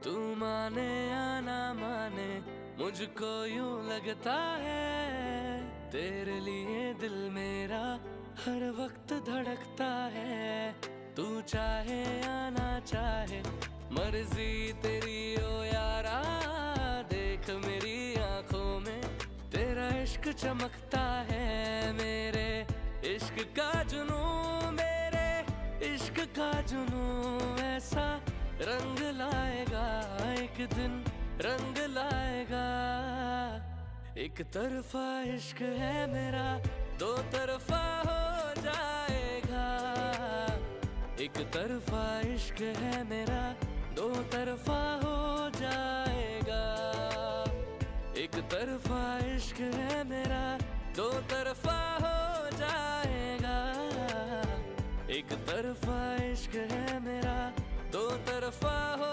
तू माने या ना माने मुझको यूं लगता है, तेरे लिए दिल मेरा हर वक्त धड़कता है। तू चाहे या ना चाहे मर्जी तेरी ओ यारा, देख मेरी आंखों में तेरा इश्क चमकता है। मेरे इश्क का जुनून, मेरे इश्क का जुनून ऐसा रंग लाएगा, एक दिन रंग लाएगा। एक तरफा इश्क है मेरा, दो तरफा हो जाएगा। एक तरफा इश्क है मेरा, दो तरफा हो जाएगा। एक तरफा इश्क है मेरा, दो तरफा हो जाएगा। एक तरफा इश्क है मेरा, दो तरफा हो